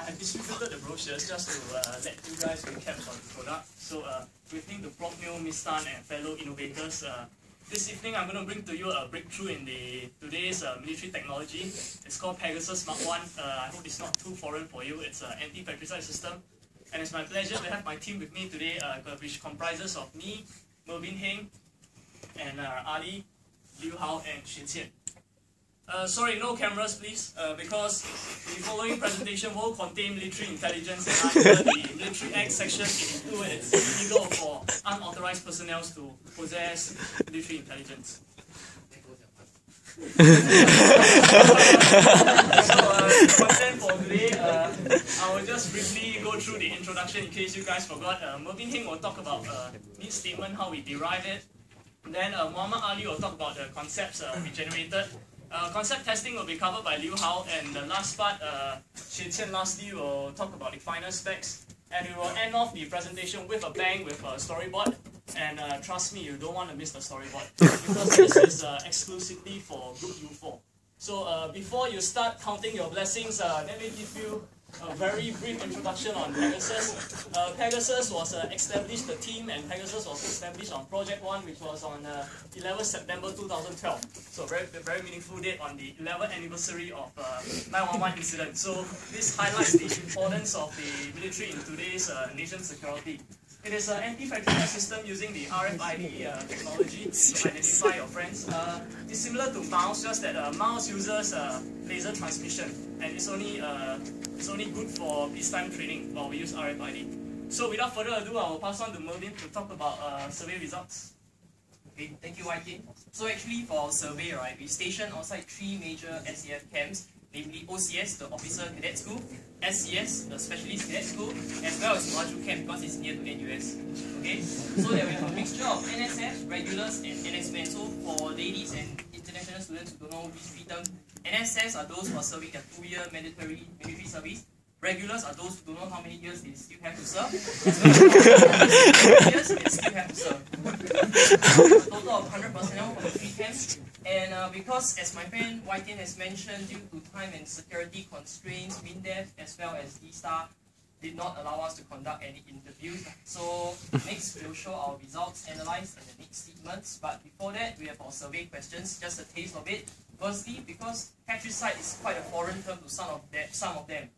I've distributed the brochures just to let you guys recap on the product. So briefing the prop new Mistan and fellow innovators. This evening I'm going to bring to you a breakthrough in today's military technology. It's called Pegasus Mark 1. I hope it's not too foreign for you. It's an anti-patricide system. And it's my pleasure to have my team with me today, which comprises of me, Mervin Heng, and Ali, Liu Hao, and Xin Qian. Sorry, no cameras please, because the following presentation will contain military intelligence and under the Military Act section 82, it's illegal for unauthorized personnel to possess military intelligence. Content for today, I will just briefly go through the introduction in case you guys forgot. Mervin Heng will talk about need statement, how we derive it. Then Muhammad Ali will talk about the concepts we generated. Concept testing will be covered by Liu Hao, and the last part, Xin Qian lastly will talk about the final specs, and we will end off the presentation with a bang with a storyboard. And trust me, you don't want to miss the storyboard because this is exclusively for Group U4. So before you start counting your blessings, let me give you a very brief introduction on Pegasus. Pegasus was established, the team and Pegasus was established on Project 1, which was on 11 September 2012. So very meaningful date on the 11th anniversary of 911 incident. So this highlights the importance of the military in today's nation's security. It is an anti-patricide system using the RFID technology to identify your friends. It's similar to mouse, just that mouse uses laser transmission, and it's only good for peacetime training while we use RFID. So without further ado, I will pass on to Mervin to talk about survey results. Okay, thank you, YK. So actually for our survey, right, we stationed outside 3 major SCF camps, namely OCS, the Officer Cadet School, SCS, the Specialist Cadet School, as well as Maju Camp because it's near to NUS. Okay, so that we have a mixture of NSF, regulars, and NS-men. So for ladies and international students who don't know these 3 terms, NSFs are those who are serving their 2-year mandatory military service. Regulars are those who don't know how many years they still have to serve, as well as how many years they still have to serve. A total of 100 personnel from the 3 camps. And because, as my friend Whiten has mentioned, due to time and security constraints, MINDEF as well as D-Star did not allow us to conduct any interviews. So next we'll show our results analyzed in the next statements. But before that, we have our survey questions, just a taste of it. Firstly, because patricide is quite a foreign term to some of them.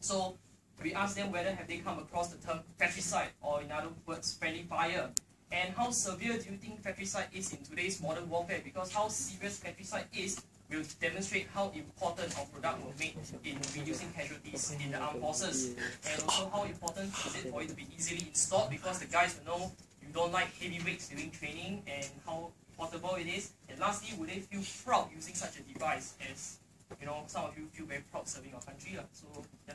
So we asked them whether have they come across the term patricide, or in other words, friendly fire. And how severe do you think patricide is in today's modern warfare? Because how serious patricide is will demonstrate how important our product will make in reducing casualties in the armed forces. And also how important is it for it to be easily installed, because the guys will know you don't like heavy weights during training, and how portable it is. And lastly, would they feel proud using such a device, as you know, some of you feel very proud serving your country. So yeah.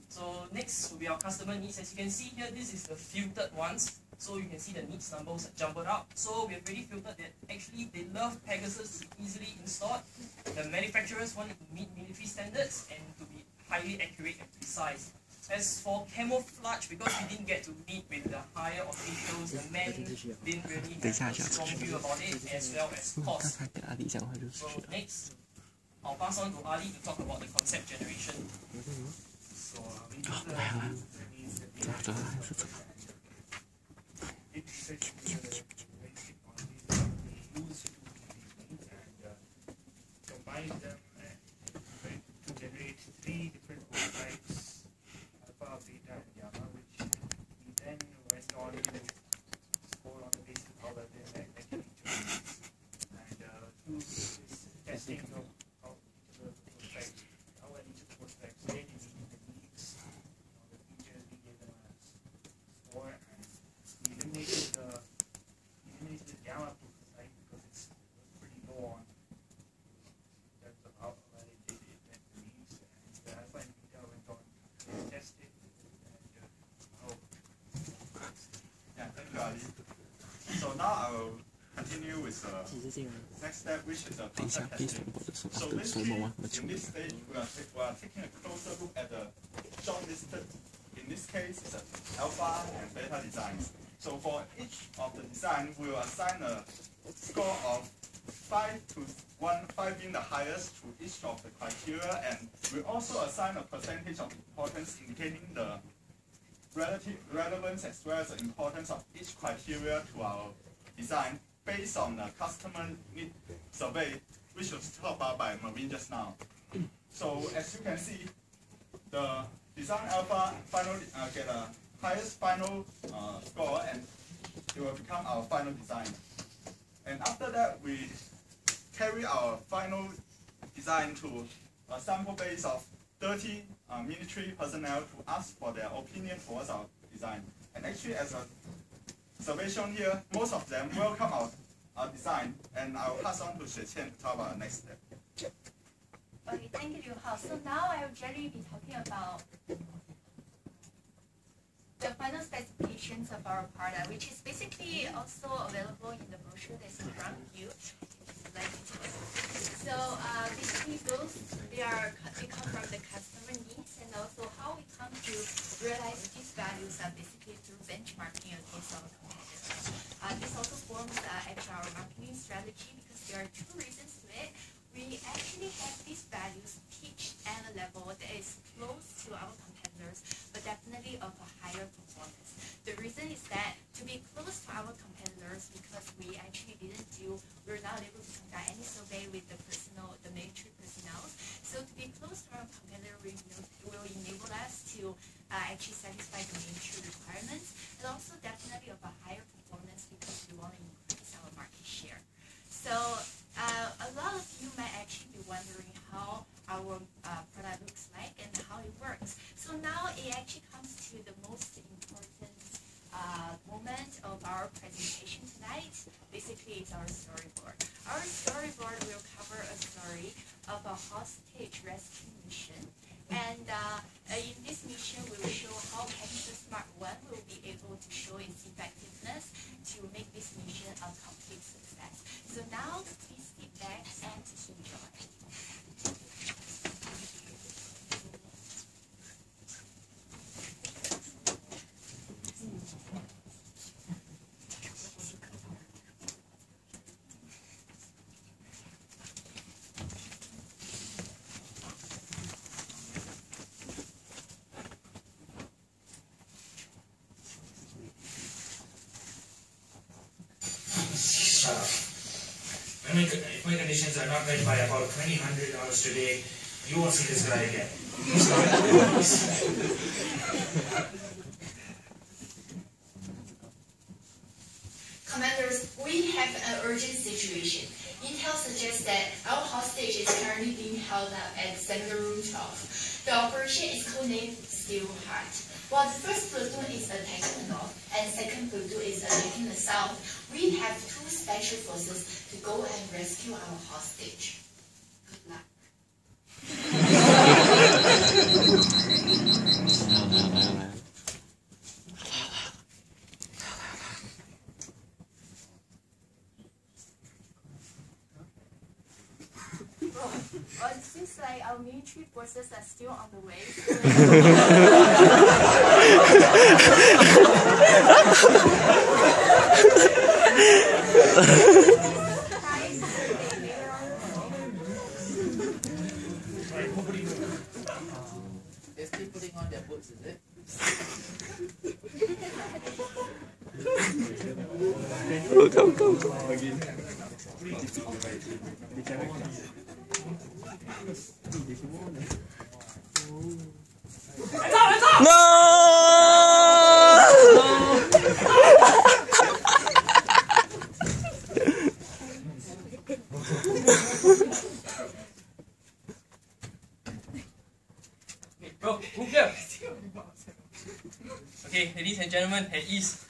So next will be our customer needs. As you can see here, this is the filtered ones. So you can see the needs numbers jumbled up. So we have already filtered that actually they love Pegasus to be easily installed. The manufacturers want it to meet military standards and to be highly accurate and precise. As for camouflage, because we didn't get to meet with the higher officials, the men didn't really have a strong view about it, as well as cost. So next, I'll pass on to Ali to talk about the concept generation. So combine them to generate 3 different prototypes, alpha, beta, and gamma, which we then went on to score on the basis of how well they actually choose. And through this testing of how each of the prototypes, how well each of the prototypes did in the techniques, the features we gave them as score, and we eliminated the gamma prototype because it's pretty low on in terms of how well it did it met the needs, and the alpha and beta went on to test it, and yeah, thank you, Ali. So now I will continue with the next step, which is the concept testing. So basically, in this stage, we are taking a closer look at the shortlisted, in this case, it's alpha and beta designs. So for each of the design, we will assign a score of 5 being the highest to each of the criteria, and we also assign a percentage of importance indicating the relative relevance as well as the importance of each criteria to our design based on the customer need survey, which was talked about by Marvin just now. So as you can see, the design alpha final get a highest final score, and it will become our final design. And after that, we carry our final design to a sample base of 30 military personnel to ask for their opinion towards our design. And actually, as a survey shown here, most of them welcome our design, and I'll pass on to Xue Qian to talk about the next step. Okay, thank you, Liu Hao. So now I will generally be talking about the final specifications of our product, which is basically also available in the brochure that's in front of you. So basically those, they come from the customer needs, and also how we come to realize these values are basically through benchmarking against our competitors. This also forms actually our marketing strategy, because there are two reasons to it. We actually have these values pitched at a level that is close to our competitors, but definitely of a higher performance. The reason is that to be close to our competitors, because we actually we're not able to conduct any survey with the military personnel. So to be close to our competitor will enable us to actually satisfy the military requirements, and also definitely of a higher performance, because we want to increase our market share. So a lot of you might actually be wondering how our product looks like and how it works. So now it actually comes to the most important moment of our presentation tonight. Basically, it's our storyboard. Our storyboard will cover a story of a hostage rescue mission. And in this mission, we will show how Pegasus Smart 1 will be able to show its effectiveness to make this mission a complete success. So now, please sit back and enjoy. If my conditions are not met by about 2,000 hours today, you won't see this guy again. Commanders, we have an urgent situation. Intel suggests that our hostage is currently being held up at Center Room 12. The operation is codenamed Steelheart. While the first platoon is attacking the north and second platoon is attacking the south, we have two special forces to go and rescue our hostage. Good luck. Well, it seems like our military forces are still on the way. They're still putting on their boots, is it? Go. Again. Okay, bro, move here. Okay, ladies and gentlemen, at ease.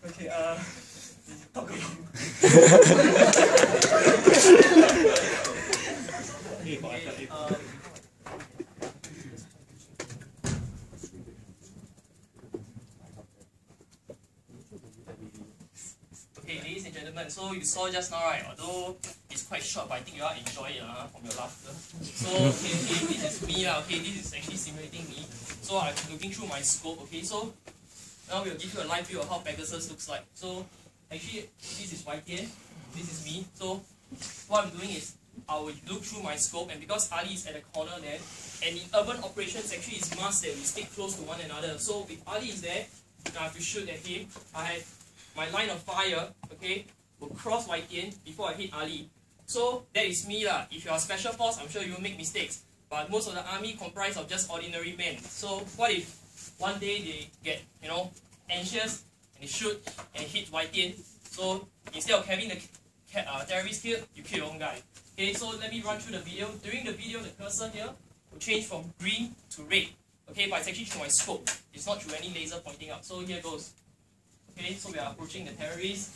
Okay, talk about. Okay, ladies and gentlemen, so you saw just now, right? Although it's quite short, but I think you all enjoy it from your laughter. So, okay, this is me, okay, this is actually simulating me. So, I'm looking through my scope, okay, so now we'll give you a live view of how Pegasus looks like. So, actually this is YTN, this is me. So what I'm doing is I will look through my scope, and because Ali is at the corner there, and in urban operations actually it's must that we stick close to one another. So if Ali is there, I have to shoot at him. I have my line of fire, okay, will cross YTN before I hit Ali. So that is me lah. If you are special force, I'm sure you will make mistakes. But most of the army comprise of just ordinary men. So what if one day they get, anxious and they shoot and hit YTN? So instead of having the terrorist killed, you kill your own guy. Okay, so let me run through the video. During the video, the cursor here will change from green to red. Okay, but it's actually through my scope. It's not through any laser pointing out. So here goes. Okay, so we are approaching the terrorist.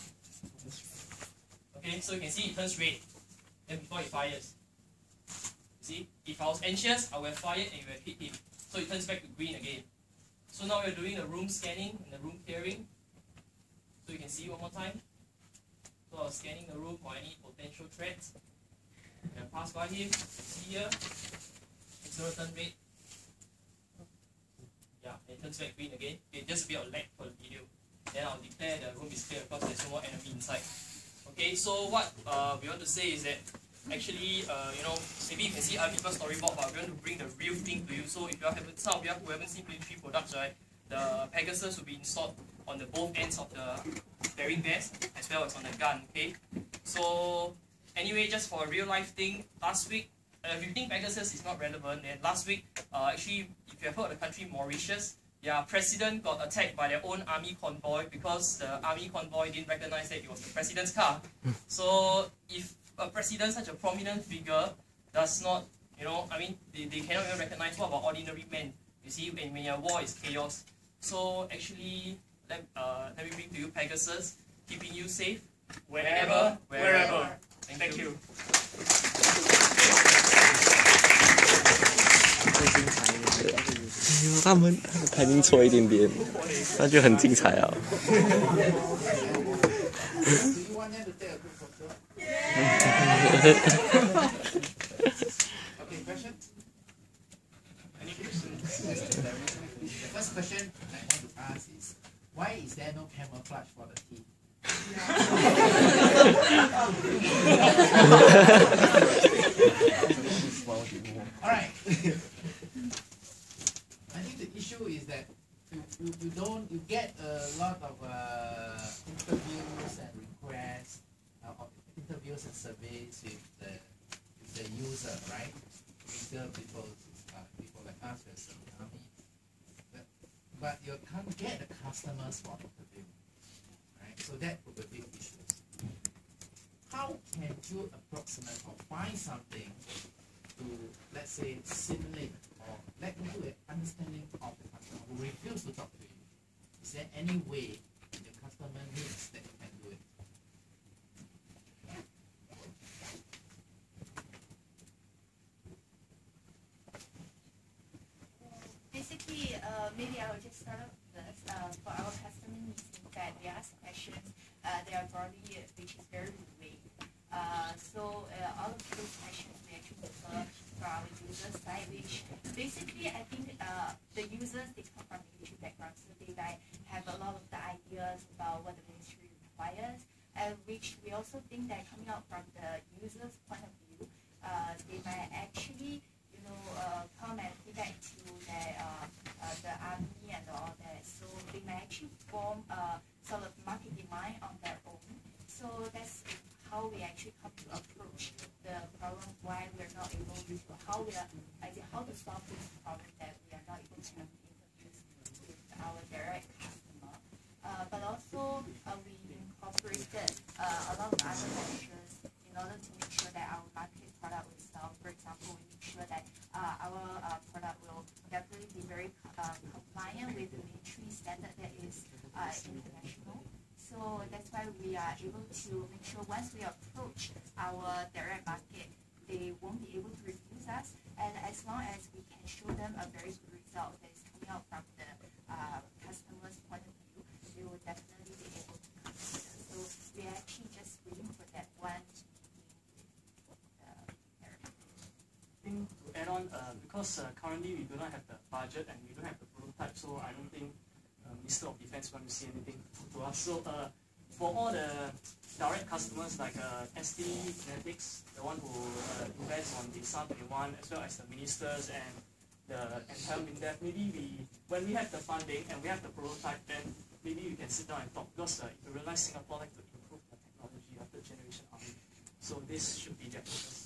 Okay, so you can see it turns red. Then before it fires. See, if I was anxious, I would have fired and you would have hit him. So it turns back to green again. So now we're doing the room scanning and the room clearing. So you can see one more time. So I was scanning the room for any potential threats. And I pass by him. See here, it's going to turn red. Yeah, it turns back green again. Okay, just a bit of lag for the video. Then I'll declare the room is clear because there's no more enemy inside. Okay, so what we want to say is that actually, maybe you can see other people's storyboard, but we want to bring the real thing to you. So if you have some of you who haven't seen military products, right, the Pegasus will be installed on the both ends of the bearing vest as well as on the gun. Okay, so anyway, just for a real life thing, last week, if you think Pegasus is not relevant, then last week, actually, if you have heard of the country Mauritius, their president got attacked by their own army convoy because the army convoy didn't recognize that it was the president's car. So if a president, such a prominent figure, does not, they cannot even recognize what about ordinary men. You see, when your war is chaos. So actually, let me bring to you Pegasus, keeping you safe wherever. Thank you. 他们已经错一点点，那就很精彩啊。Okay, question? Any questions? The first question I want to ask is, why is there no camouflage for the teeth? Alright. I think the issue is that you get a lot of interviews and requests, interviews and surveys with the user, right? People like us as an army, but you can't get the customers for interview, right? So that would be big issues. How can you approximate or find something to, let's say, simulate or let you do an understanding of the customer who refuse to talk to you? Is there any way the customer needs that you can do it? Basically, maybe I will just start off first. For our customer needs, in fact, they ask questions. They are broadly, which is very vague. So all of those questions we actually refer for our user side, which basically I think the users, they come from military background, so they might have a lot of the ideas about what the ministry requires, which we also think that coming out from the user's point of view, they might actually come and feedback to the army and all that. So they might actually form sort of market demand on their own. So that's how we actually come to approach the problem, why we're not able to, how to solve this problem that we are not able to have interviews with our direct customer. But also we incorporated a lot of other measures in order to make sure that our market product will sell. For example, we make sure that our product will definitely be very compliant with the military standard that is international. So that's why we are able to make sure once we approach our direct market, they won't be able to refuse us. And as long as we can show them a very good result that is coming out from the customer's point of view, they will definitely be able to consider. So we are actually just waiting for that one to add on, because currently we do not have the budget and we don't have the prototype, so I don't think Minister of Defense want to see anything to us. So for all the direct customers like ST Genetics, the one who invests on the SAR 21, as well as the ministers and the entire MINDEF, maybe when we have the funding and we have the prototype, then maybe we can sit down and talk, because if you realize Singapore like to improve the technology of the generation army. So this should be their focus.